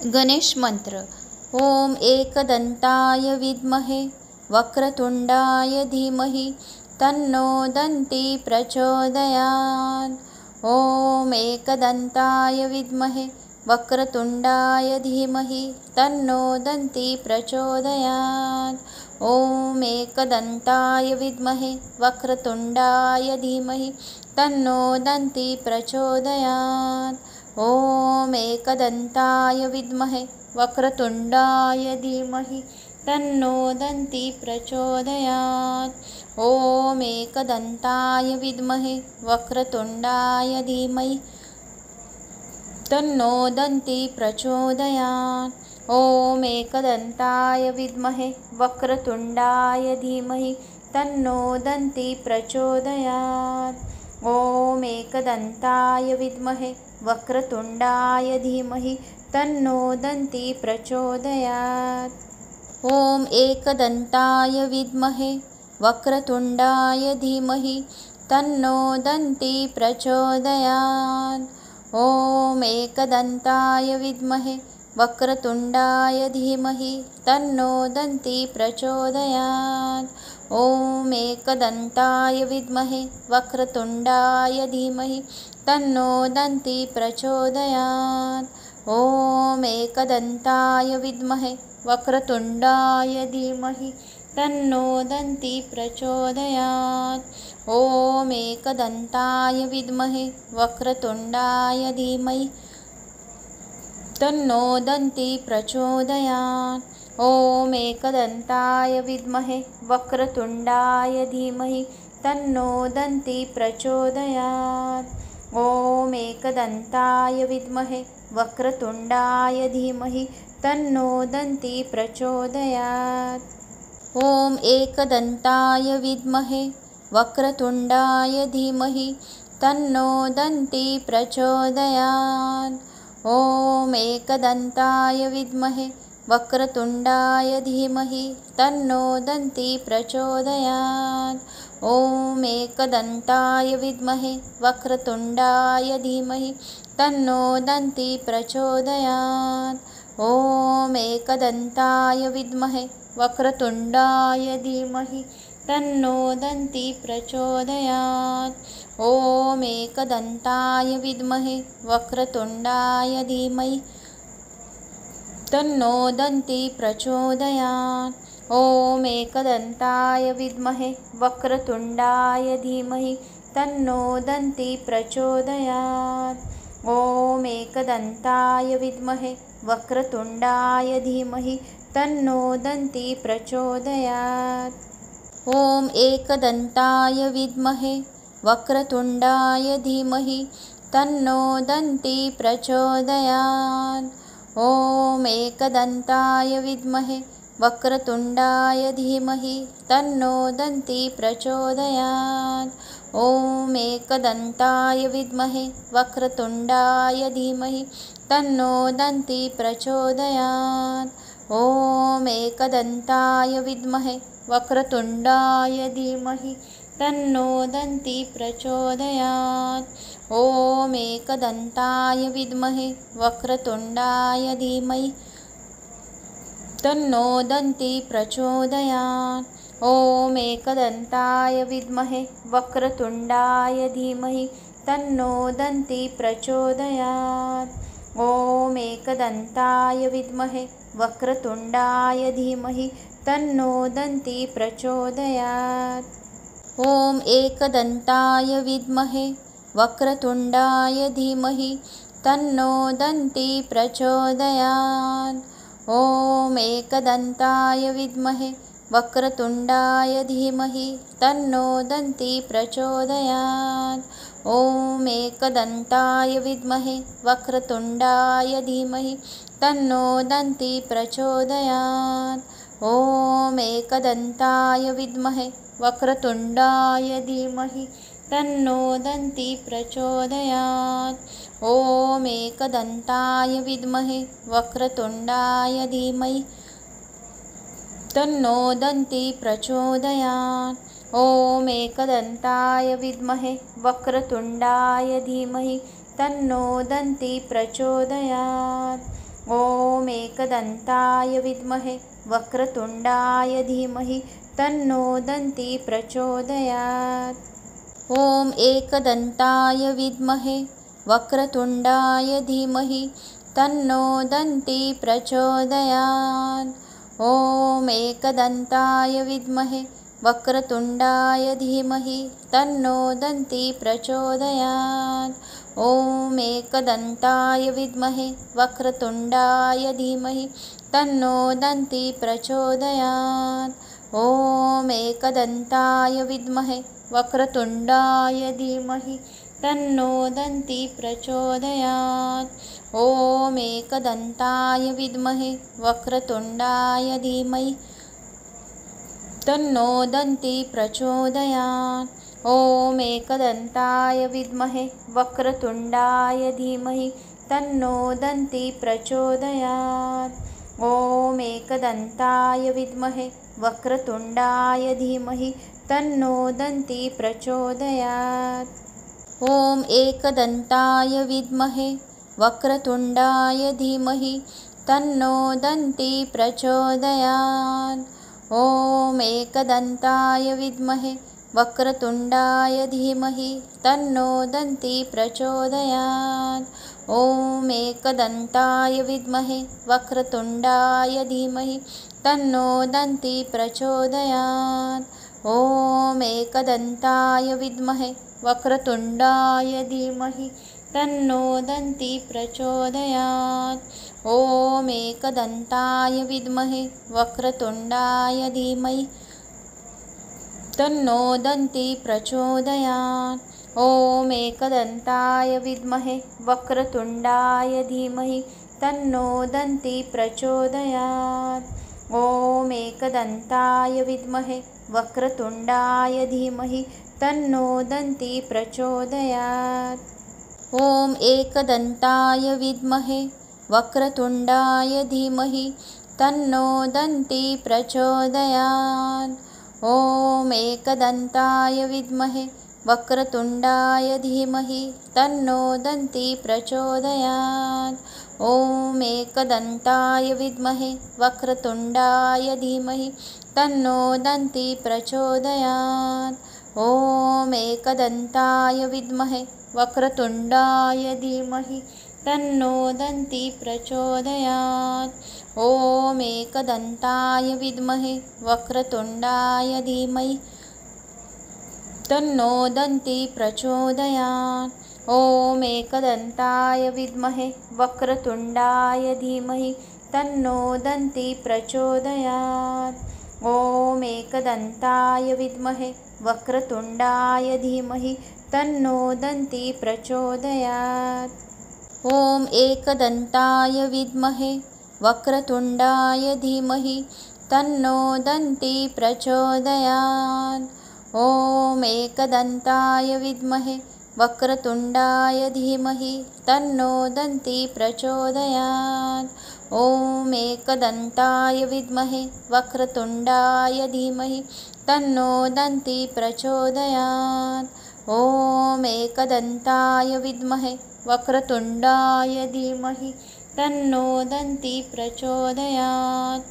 गणेश मंत्र। ओम एकदंताय विद्महे वक्रतुंडाय धीमहि तन्नो दन्ती प्रचोदयात्। ओम एकदंताय विद्महे वक्रतुंडाय धीमहि तन्नो दन्ती प्रचोदयात्। ओम एकदंताय विद्महे वक्रतुंडाय धीमहि तन्नो दन्ती प्रचोदयात्। ओम एकदंताय विद्महे वक्रतुंडाय धीमहि तन्नो दन्ती प्रचोदयात्। ओम एकदंताय विद्महे वक्रतुंडाय धीमहि तन्नो दन्ती प्रचोदयात्। ओम एकदंताय विद्महे वक्रतुंडाय धीमहि तन्नो दन्ती प्रचोदयात्। ओम एकदंताय विद्महे वक्रतुंडाय धीमहि तन्नो दन्ती प्रचोदयात्। ओम एकदंताय विद्महे वक्रतुंडाय धीमहि तन्नो दन्ती प्रचोदयात्। ओम एकदंताय विद्महे वक्रतुंडाय धीमहि तन्नो दन्ती प्रचोदयात्। ओम एकदंताय विद्महे वक्रतुंडाय धीमहि तन्नो दन्ती प्रचोदयात्। ओम एकदंताय विद्महे वक्रतुंडाय धीमहि तन्नो दन्ती प्रचोदयात्। ओम एकदंताय विद्महे वक्रतुंडाय धीमहि तन्नो दन्ती प्रचोदयात्। ओम एकदंताय विद्महे वक्रतुंडाय धीमहि तन्नो दन्ती प्रचोदयात्। ओम एकदंताय विद्महे वक्रतुंडाय धीमहि तन्नो दन्ती प्रचोदयात्। ओम एकदंताय विद्महे वक्रतुंडाय धीमहि तन्नो दन्ती प्रचोदयात्। ओम एकदंताय विद्महे वक्रतुंडाय धीमहि तन्नो दन्ती प्रचोदयात्। ओम एकदंताय विद्महे वक्रतुंडाय धीमहि तन्नो दन्ती प्रचोदयात्। ओम एकदंताय विद्महे वक्रतुंडाय धीमहि तन्नो दन्ती प्रचोदयात्। ओम एकदंताय विद्महे वक्रतुंडाय धीमहि तन्नो दन्ती प्रचोदयात्। ओम एकदंताय विद्महे वक्रतुंडाय धीमहि तन्नो दन्ती प्रचोदयात्। ओम एकदंताय विद्महे वक्रतुंडाय धीमहि तन्नो दन्ती प्रचोदयात्। ओम एकदंताय विद्महे वक्रतुंडाय धीमहि तन्नो दन्ती प्रचोदयात्। ओम एकदंताय विद्महे वक्रतुंडाय धीमहि तन्नो दन्ती प्रचोदयात्। ओम एकदंताय विद्महे वक्रतुंडाय धीमहि तन्नो दन्ती प्रचोदयात्। ओम एकदंताय विद्महे वक्रतुंडाय धीमहि तन्नो दन्ती प्रचोदयात्। ओम एकदंताय विद्महे वक्रतुंडाय धीमहि तन्नो दन्ती प्रचोदयात्। ओम एकदंताय विद्महे वक्रतुंडाय धीमहि तन्नो दन्ती प्रचोदयात्। ओम एकदंताय विद्महे वक्रतुंडाय धीमहि तन्नो दन्ती प्रचोदयात्। ओम एकदंताय विद्महे वक्रतुंडाय धीमहि तन्नो दन्ती प्रचोदयात्। ओम एकदंताय विद्महे वक्रतुंडाय धीमहि तन्नो दन्ती प्रचोदयात्। ओम एकदंताय विद्महे वक्रतुंडाय धीमहि तन्नो दन्ती प्रचोदयात्। ओम एकदंताय विद्महे वक्रतुंडाय धीमहि तन्नो दन्ती प्रचोदयात्। ओम एकदंताय विद्महे वक्रतुंडाय धीमहि तन्नो दन्ती प्रचोदयात्। ओम एकदंताय विद्महे वक्रतुंडाय धीमहि तन्नो दन्ती प्रचोदयात्। ओम एकदन्ताय विद्महे वक्रतुण्डाय धीमहि तन्नो दन्ती प्रचोदयात्। ॐ एकदन्ताय विद्महे वक्रतुण्डाय धीमहि तन्नो दन्ती प्रचोदयात्। ॐ एकदन्ताय विद्महे वक्रतुण्डाय धीमहि तन्नो दन्ती प्रचोदयात्। ॐ एकदन्ताय विद्महे वक्रतुण्डाय धीमहि तन्नो दन्ती प्रचोदयात्। ॐ एकदन्ताय विद्महे वक्रतुण्डाय धीमहि तन्नो दन्ती प्रचोदयात्। ॐ एकदन्ताय विद्महे वक्रतुण्डाय धीमहि तन्नो दन्ती प्रचोदयात्। ॐ एकदन्ताय विद्महे वक्रतुण्डाय धीमहि तन्नो दन्ती प्रचोदयात्। ॐ एकदन्ताय विद्महे वक्रतुण्डाय धीमहि तन्नो दन्ती प्रचोदयात्। ॐ एकदन्ताय विद्महे वक्रतुण्डाय धीमहि तन्नो दन्ती प्रचोदयात्। ॐ एकदन्ताय विद्महे वक्रतुण्डाय धीमहि तन्नो दन्ती प्रचोदयात्। ॐ एकदन्ताय विद्महे वक्रतुण्डाय धीमहि तन्नो दन्ती प्रचोदयात्। ॐ एकदन्ताय विद्महे वक्रतुण्डाय धीमहि तन्नो दन्ती प्रचोदयात्। ॐ एकदन्ताय विद्महे वक्रतुण्डाय धीमहि तन्नो दन्ती प्रचोदयात्। ॐ एकदन्ताय विद्महे वक्रतुण्डाय धीमहि तन्नो दन्ती प्रचोदयात्। ॐ एकदन्ताय विद्महे वक्रतुण्डाय धीमहि तन्नो दन्ती प्रचोदयात्। ॐ एकदन्ताय विद्महे वक्रतुण्डाय धीमहि तन्नो दन्ती प्रचोदयात्। ॐ एकदन्ताय विद्महे वक्रतुण्डाय धीमहि तन्नो दन्ती प्रचोदयात्। ॐ एकदन्ताय विद्महे वक्रतुण्डाय धीमहि तन्नो दन्ती प्रचोदयात्। ॐ एकदन्ताय विद्महे वक्रतुण्डाय धीमहि तन्नो दन्ती प्रचोदयात्। ॐ एकदन्ताय विद्महे वक्रतुण्डाय धीमहि तन्नो दन्ती प्रचोदयात्। ॐ एकदन्ताय विद्महे वक्रतुण्डाय धीमहि तन्नो दन्ती प्रचोदयात्। ॐ एकदन्ताय विद्महे वक्रतुण्डाय धीमहि तन्नो दन्ती प्रचोदयात्। ॐ एकदन्ताय विद्महे वक्रतुण्डाय धीमहि तन्नो दन्ती प्रचोदयात्। ॐ एकदन्ताय विद्महे वक्रतुण्डाय धीमहि तन्नो दन्ती प्रचोदयात्। ॐ एकदन्ताय विद्महे वक्रतुण्डाय धीमहि तन्नो दन्ती प्रचोदयात्। ॐ एकदन्ताय विद्महे वक्रतुण्डाय धीमहि तन्नो दन्ती प्रचोदयात्।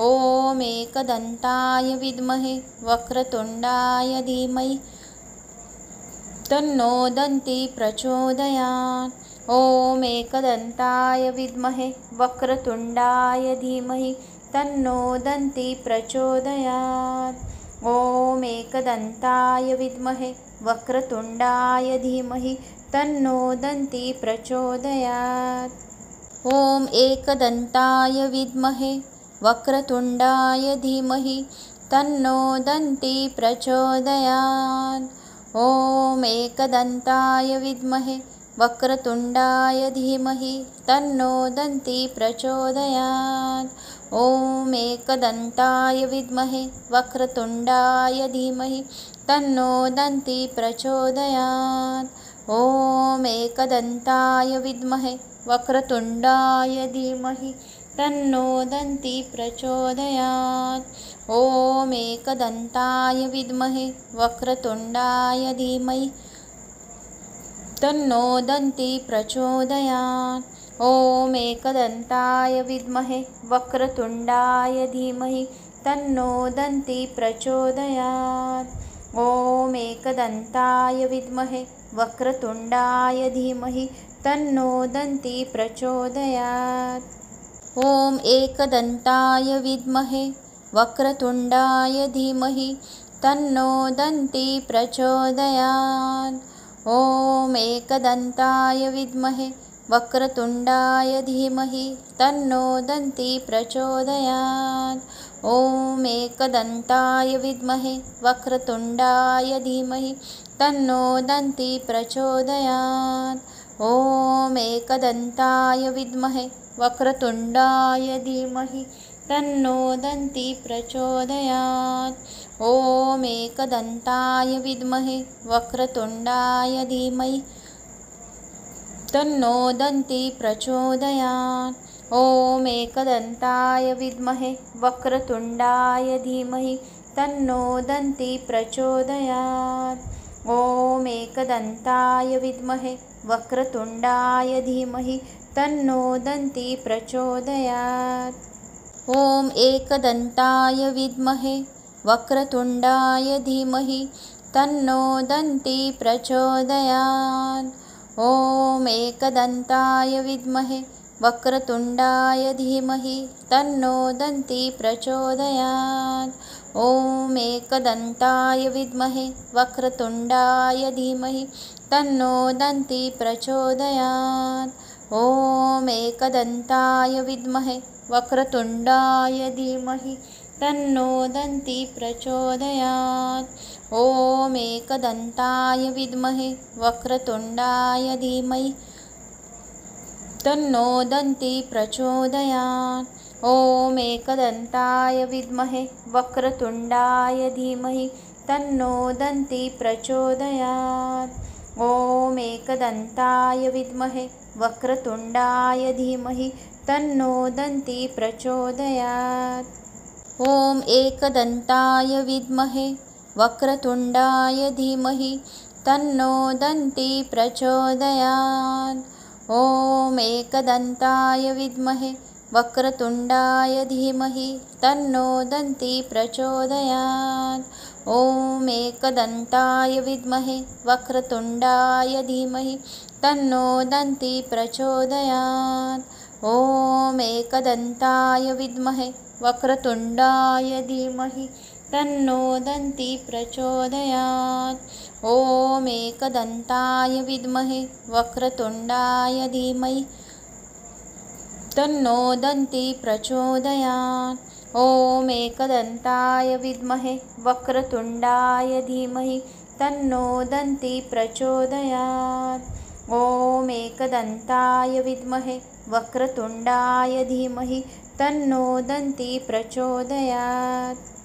ॐ एकदन्ताय विद्महे वक्रतुण्डाय धीमहि तन्नो दन्ती प्रचोदयात्। ॐ एकदन्ताय विद्महे वक्रतुण्डाय धीमहि तन्नो दन्ती प्रचोदयात्। ॐ एकदन्ताय विद्महे वक्रतुण्डाय धीमहि तन्नो दन्ती प्रचोदयात्। ॐ एकदन्ताय विद्महे वक्रतुण्डाय धीमहि तन्नो दन्ती प्रचोदयात्। ॐ एकदन्ताय विद्महे वक्रतुण्डाय धीमहि तन्नो दन्ती प्रचोदयात्। ॐ एकदन्ताय विद्महे वक्रतुण्डाय धीमहि तन्नो दन्ती प्रचोदयात्। ॐ एकदन्ताय विद्महे वक्रतुण्डाय धीमहि तन्नो दन्ती प्रचोदयात्। ॐ एकदन्ताय विद्महे वक्रतुण्डाय धीमहि तन्नो दन्ती प्रचोदयात्। ॐ एकदन्ताय विद्महे वक्रतुण्डाय धीमहि तन्नो दन्ती प्रचोदयात्। ॐ एकदन्ताय विद्महे वक्रतुण्डाय धीमहि तन्नो दन्ती प्रचोदयात्। ॐ एकदन्ताय विद्महे वक्रतुण्डाय धीमहि तन्नो दन्ती प्रचोदयात्। ॐ एकदन्ताय विद्महे वक्रतुण्डाय धीमहि तन्नो दन्ती प्रचोदयात्। ॐ एकदन्ताय विद्महे वक्रतुण्डाय धीमहि तन्नो दन्ती प्रचोदयात्। ॐ एकदन्ताय विद्महे वक्रतुण्डाय धीमहि तन्नो दन्ती प्रचोदयात्। ॐ एकदन्ताय विद्महे वक्रतुण्डाय धीमहि तन्नो दन्ती प्रचोदयात्। ॐ एकदन्ताय विद्महे वक्रतुण्डाय धीमहि तन्नो दन्ती प्रचोदयात्। ॐ एकदन्ताय विद्महे वक्रतुण्डाय धीमहि तन्नो दन्ती प्रचोदयात्। ॐ एकदन्ताय विद्महे वक्रतुण्डाय धीमहि तन्नो दन्ती प्रचोदयात्। ॐ एकदन्ताय विद्महे वक्रतुण्डाय धीमहि तन्नो दन्ती प्रचोदयात्। ॐ एकदन्ताय विद्महे वक्रतुण्डाय धीमहि तन्नो दन्ती प्रचोदयात्। ॐ एकदन्ताय विद्महे वक्रतुण्डाय धीमहि तन्नो दन्ती प्रचोदयात्। ॐ एकदन्ताय विद्महे वक्रतुण्डाय धीमहि तन्नो दन्ती प्रचोदयात्। ॐ एकदन्ताय विद्महे वक्रतुण्डाय धीमहि तन्नो दन्ती प्रचोदयात्। ॐ एकदन्ताय विद्महे वक्रतुण्डाय धीमहि तन्नो दन्ती प्रचोदयात्। ॐ एकदन्ताय विद्महे वक्रतुण्डाय धीमहि तन्नो दन्ती प्रचोदयात्। ॐ एकदन्ताय विद्महे वक्रतुण्डाय धीमहि तन्नो दन्ती प्रचोदयात्। ॐ एकदन्ताय विद्महे वक्रतुण्डाय धीमहि तन्नो दन्ती प्रचोदयात्। ॐ एकदन्ताय विद्महे वक्रतुण्डाय धीमहि तन्नो दन्ती प्रचोदयात्। ॐ एकदन्ताय विद्महे वक्रतुण्डाय धीमहि तन्नो दन्ती प्रचोदयात्। ॐ एकदन्ताय विद्महे वक्रतुण्डाय धीमहि तन्नो दन्ती प्रचोदयात्। ॐ एकदन्ताय विद्महे वक्रतुण्डाय धीमहि तन्नो दन्ती प्रचोदयात्।